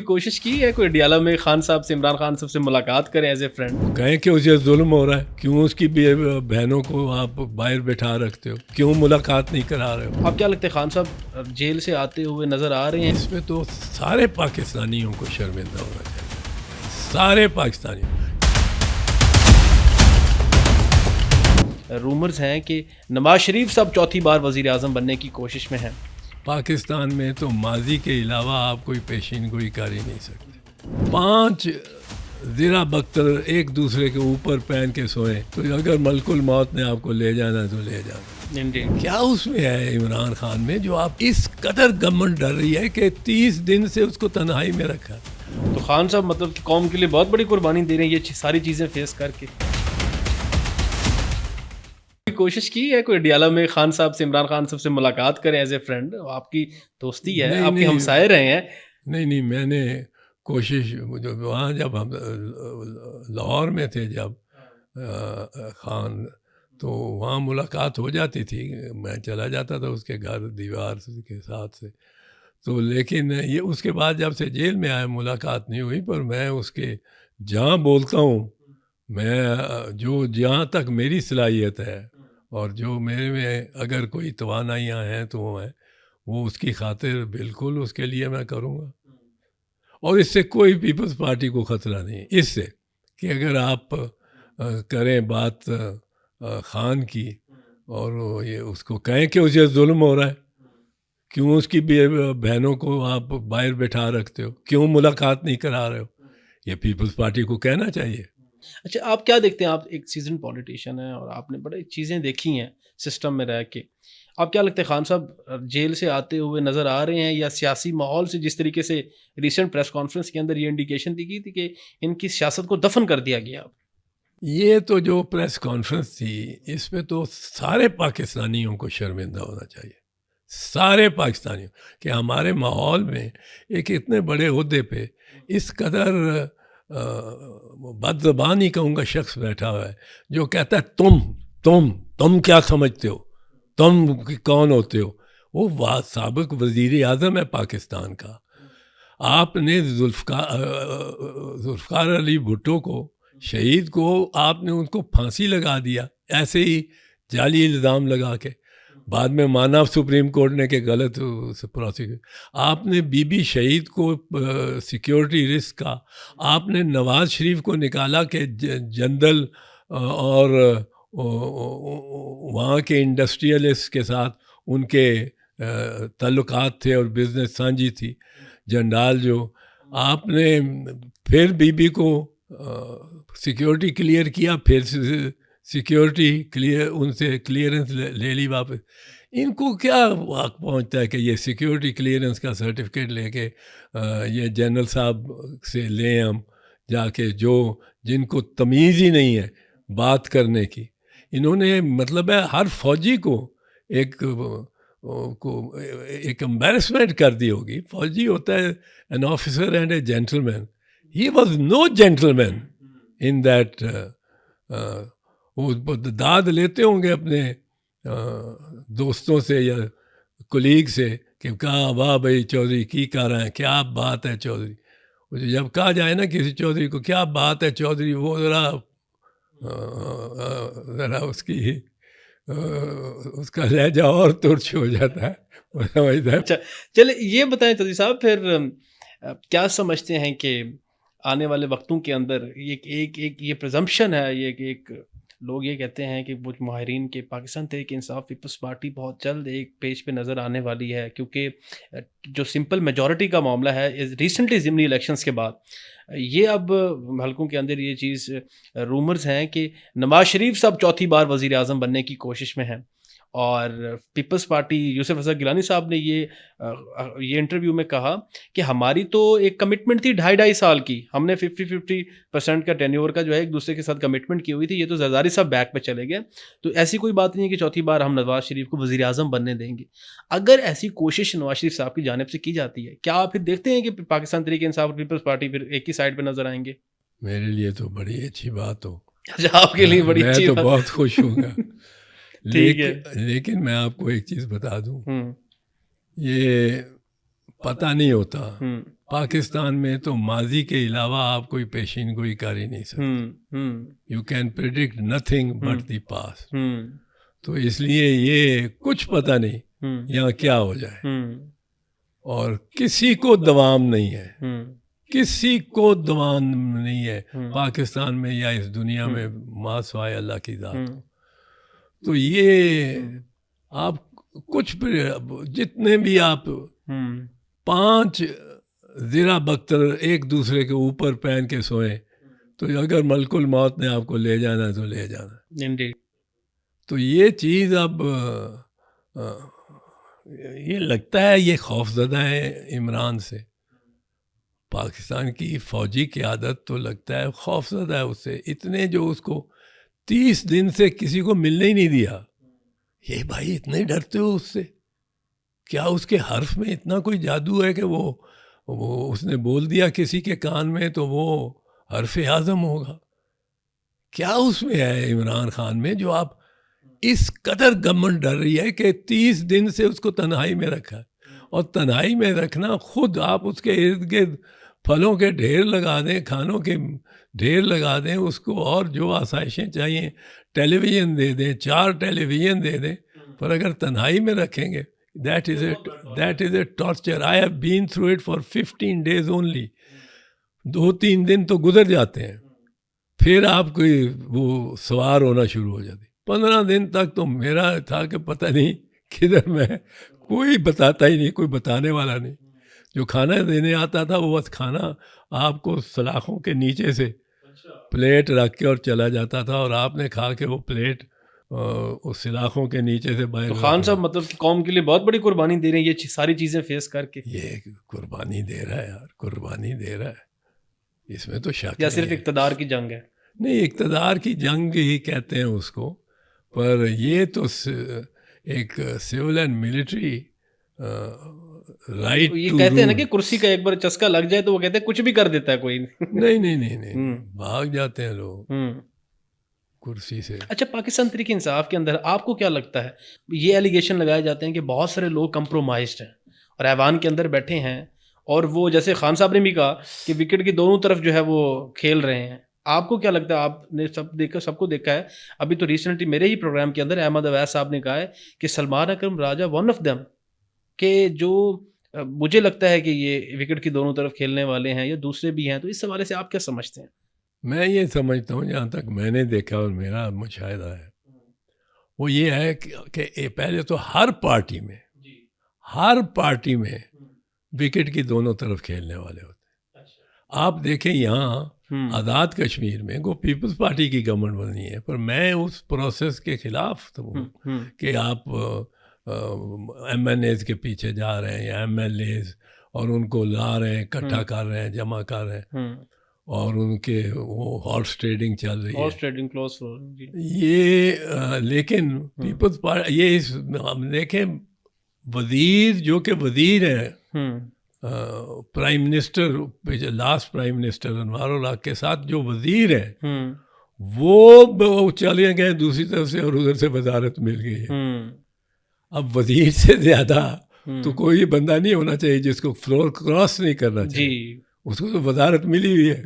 کوشش کی ہے کوئی ڈیالوگ میں خان صاحب سے، عمران خان صاحب سے ملاقات کریں ایز اے فرینڈ؟ کہیں کہ اسے ظلم ہو رہا ہے، کیوں اس کی بہنوں کو آپ باہر بٹھا رکھتے ہو، کیوں ملاقات نہیں کرا رہے ہو؟ آپ کیا لگتا ہے خان صاحب جیل سے آتے ہوئے نظر آ رہے ہیں؟ اس میں تو سارے پاکستانیوں کو شرمندہ ہونا چاہیے، سارے پاکستانیوں۔ رومرز ہیں کہ نواز شریف صاحب چوتھی بار وزیر اعظم بننے کی کوشش میں ہیں۔ پاکستان میں تو ماضی کے علاوہ آپ کوئی پیشین گوئی کر ہی نہیں سکتے۔ 5 زرہ بختر ایک دوسرے کے اوپر پہن کے سوئے تو اگر ملک الموت نے آپ کو لے جانا تو لے جانا۔ کیا اس میں ہے عمران خان میں جو آپ اس قدر گورنمنٹ ڈر رہی ہے کہ 30 دن سے اس کو تنہائی میں رکھا؟ تو خان صاحب مطلب کہ قوم کے لیے بہت بڑی قربانی دے رہے ہیں یہ ساری چیزیں فیس کر کے۔ کوشش کی ہے کوئی ڈیالوگ میں خان صاحب سے، عمران خان صاحب سے ملاقات کریں ایز اے فرینڈ؟ آپ کی دوستی ہے، آپ کے ہمسائے رہے ہیں۔ نہیں، میں نے کوشش وہاں جب ہم لاہور میں تھے جب خان، تو وہاں ملاقات ہو جاتی تھی، میں چلا جاتا تھا اس کے گھر دیوار کے ساتھ سے تو، لیکن یہ اس کے بعد جب سے جیل میں آئے ملاقات نہیں ہوئی۔ پر میں اس کے جہاں بولتا ہوں، میں جو جہاں تک میری صلاحیت ہے اور جو میرے میں اگر کوئی توانائیاں ہیں تو وہ اس کی خاطر بالکل اس کے لیے میں کروں گا۔ اور اس سے کوئی پیپلز پارٹی کو خطرہ نہیں، اس سے کہ اگر آپ کریں بات خان کی اور یہ اس کو کہیں کہ اسے ظلم ہو رہا ہے، کیوں اس کی بہنوں کو آپ باہر بٹھا رکھتے ہو، کیوں ملاقات نہیں کرا رہے ہو، یہ پیپلز پارٹی کو کہنا چاہیے۔ اچھا، آپ کیا دیکھتے ہیں؟ آپ ایک سیزن پولیٹیشین ہیں اور آپ نے بڑے چیزیں دیکھی ہیں سسٹم میں رہ کے، آپ کیا لگتا ہے خان صاحب جیل سے آتے ہوئے نظر آ رہے ہیں، یا سیاسی ماحول سے جس طریقے سے ریسنٹ پریس کانفرنس کے اندر یہ انڈیکیشن دی گئی تھی کہ ان کی سیاست کو دفن کر دیا گیا؟ یہ تو جو پریس کانفرنس تھی اس میں تو سارے پاکستانیوں کو شرمندہ ہونا چاہیے، سارے پاکستانیوں، کہ ہمارے ماحول میں ایک اتنے بڑے عہدے پہ اس قدر بد زبان ہی کہوں گا شخص بیٹھا ہوا ہے جو کہتا ہے تم کیا سمجھتے ہو، تم کون ہوتے ہو۔ وہ سابق وزیر اعظم ہے پاکستان کا۔ آپ نے ذوالفقار علی بھٹو کو، شہید کو، آپ نے ان کو پھانسی لگا دیا ایسے ہی جعلی الزام لگا کے، بعد میں مانا سپریم کورٹ نے کہ غلط پروسیکیوشن۔ آپ نے بی بی شہید کو سیکیورٹی رسک کا، آپ نے نواز شریف کو نکالا کہ جندل اور وہاں کے انڈسٹریلسٹ کے ساتھ ان کے تعلقات تھے اور بزنس سانجھی تھی، جنڈال جو آپ نے پھر بی بی کو سیکیورٹی کلیئر کیا، پھر سیکیورٹی ان سے کلیئرنس لے لی واپس۔ ان کو کیا واقع پہنچتا ہے کہ یہ سیکیورٹی کلیئرنس کا سرٹیفکیٹ لے کے یہ جنرل صاحب سے لیں ہم جا کے، جن کو تمیز ہی نہیں ہے بات کرنے کی۔ انہوں نے مطلب ہے ہر فوجی کو ایک امبیرسمنٹ کر دی ہوگی۔ فوجی ہوتا ہے an officer and a gentleman, he was no gentleman in that. وہ داد لیتے ہوں گے اپنے دوستوں سے یا کولیگ سے کہ کہاں واہ بھائی چودھری کی کر رہے ہیں، کیا بات ہے چودھری۔ جب کہا جائے نا کسی چودھری کو کیا بات ہے چودھری، وہ ذرا اس کا لہجہ اور ترچ ہو جاتا ہے۔ اچھا چلے یہ بتائیں چودھری صاحب، پھر کیا سمجھتے ہیں کہ آنے والے وقتوں کے اندر یہ پرزمپشن ہے، ایک لوگ یہ کہتے ہیں کہ وہ ماہرین کے پاکستان تحریک انصاف پیپلز پارٹی بہت جلد ایک پیج پہ نظر آنے والی ہے، کیونکہ جو سمپل میجورٹی کا معاملہ ہے ریسنٹلی ضمنی الیکشنز کے بعد یہ اب حلقوں کے اندر یہ چیز رومرز ہیں کہ نواز شریف صاحب چوتھی بار وزیر اعظم بننے کی کوشش میں ہیں، اور پیپلز پارٹی یوسف رضا گیلانی صاحب نے یہ انٹرویو میں کہا کہ ہماری تو ایک کمٹمنٹ تھی 2.5 سال کی، ہم نے 50% کا ٹینیور کا جو ہے ایک دوسرے کے ساتھ کمٹمنٹ کی ہوئی تھی، یہ تو زرداری صاحب بیک پہ چلے گئے، تو ایسی کوئی بات نہیں ہے کہ چوتھی بار ہم نواز شریف کو وزیر اعظم بننے دیں گے۔ اگر ایسی کوشش نواز شریف صاحب کی جانب سے کی جاتی ہے، کیا آپ پھر دیکھتے ہیں کہ پاکستان تحریک انصاف اور پیپلز پارٹی پھر ایک ہی سائڈ پہ نظر آئیں گے؟ میرے لیے تو بڑی اچھی بات ہو، آپ کے لیے بڑی اچھی بات، میں تو بہت خوش ہوں گا۔ ٹھیک ہے، لیکن میں آپ کو ایک چیز بتا دوں، یہ پتہ نہیں ہوتا. پاکستان میں تو ماضی کے علاوہ آپ کوئی پیشین گوئی کر ہی نہیں سکتے. You can predict nothing but the past. تو اس لیے یہ کچھ پتہ نہیں یہاں کیا ہو جائے, اور کسی کو دوام نہیں ہے, کسی کو دوام نہیں ہے پاکستان میں یا اس دنیا میں ما سوائے اللہ کی ذات. تو یہ آپ کچھ جتنے بھی آپ 5 زرہ بختر ایک دوسرے کے اوپر پہن کے سوئیں, تو اگر ملک الموت نے آپ کو لے جانا ہے تو لے جانا. تو یہ چیز اب یہ لگتا ہے یہ خوفزدہ ہے عمران سے. پاکستان کی فوجی قیادت تو لگتا ہے خوفزدہ ہے اس سے. اتنے جو اس کو 30 دن سے کسی کو ملنے ہی نہیں دیا. یہ بھائی اتنے ڈرتے ہو اس سے؟ کیا اس کے حرف میں اتنا کوئی جادو ہے کہ وہ اس نے بول دیا کسی کے کان میں تو وہ حرف اعظم ہوگا؟ کیا اس میں ہے عمران خان میں جو آپ اس قدر گورنمنٹ ڈر رہی ہے کہ 30 دن سے اس کو تنہائی میں رکھا ہے؟ اور تنہائی میں رکھنا خود آپ اس کے ارد گرد پھلوں کے ڈھیر لگا دیں, کھانوں کے ڈھیر لگا دیں اس کو, اور جو آسائشیں چاہیے ٹیلی ویژن دے دیں, 4 ٹیلی ویژن دے دیں, پر اگر تنہائی میں رکھیں گے that is a torture. I have been through it for 15 days only. 2-3 دن تو گزر جاتے ہیں, پھر آپ کوئی وہ سوار ہونا شروع ہو جاتی. 15 دن تک تو میرا تھا کہ پتہ نہیں کدھر میں, کوئی بتاتا ہی نہیں, کوئی بتانے والا نہیں. جو کھانا دینے آتا تھا وہ بس کھانا آپ کو سلاخوں کے نیچے سے پلیٹ رکھ کے اور چلا جاتا تھا, اور آپ نے کھا کے وہ پلیٹ اس سلاخوں کے نیچے سے باہر. خان صاحب مطلب کہ قوم کے لیے بہت بڑی قربانی دے رہے ہیں یہ ساری چیزیں فیس کر کے. یہ قربانی دے رہا ہے یار, قربانی دے رہا ہے, اس میں تو شک یا صرف اقتدار کی جنگ ہے؟ نہیں, اقتدار کی جنگ ہی کہتے ہیں اس کو, پر یہ تو ایک سول اینڈ ملٹری رائٹ. یہ کہتے ہیں نا کہ کرسی کا ایک بار چسکا لگ جائے تو وہ کہتے ہیں کچھ بھی کر دیتا ہے کوئی. نہیں, بھاگ جاتے ہیں لوگ کرسی سے. اچھا, پاکستان تحریک انصاف کے اندر آپ کو کیا لگتا ہے, یہ ایلیگیشن لگائے جاتے ہیں کہ بہت سارے لوگ کمپرومائزڈ ہیں اور ایوان کے اندر بیٹھے ہیں, اور وہ جیسے خان صاحب نے بھی کہا کہ وکٹ کی دونوں طرف جو ہے وہ کھیل رہے ہیں. آپ کو کیا لگتا ہے؟ آپ نے سب کو دیکھا ہے. ابھی تو ریسنٹلی میرے ہی پروگرام کے اندر احمد اویس صاحب نے کہا ہے کہ سلمان اکرم راجہ ون آف دیم, کہ جو مجھے لگتا ہے کہ یہ وکٹ کی دونوں طرف کھیلنے والے ہیں یا دوسرے بھی ہیں. تو اس حوالے سے آپ کیا سمجھتے ہیں؟ میں یہ سمجھتا ہوں, جہاں تک میں نے دیکھا اور میرا مشاہدہ ہے, وہ یہ ہے کہ پہلے تو ہر پارٹی میں وکٹ کی دونوں طرف کھیلنے والے ہوتے ہیں. آپ دیکھیں یہاں آزاد کشمیر میں وہ پیپلز پارٹی کی گورنمنٹ بنی ہے, پر میں اس پروسیس کے خلاف ہوں کہ آپ ایم این ایز کے پیچھے جا رہے ہیں یا ایم ایل ایز, اور ان کو لا رہے ہیں, اکٹھا کر رہے ہیں, جمع کر رہے ہیں, اور ان کے وہ ہارس ٹریڈنگ چل رہی ہے. یہ لیکن پیپلز پارٹی یہ ہم دیکھیں وزیر جو کہ وزیر ہیں prime minister, last prime minister Anwar ulHaq کے ساتھ جو وزیر ہیں وہ چلے گئے دوسری طرف سے, اور ادھر سے وزارت مل گئی ہے. اب وزیر سے زیادہ تو کوئی بندہ نہیں ہونا چاہیے جس کو فلور کراس نہیں کرنا چاہیے, اس کو تو وزارت ملی ہوئی ہے.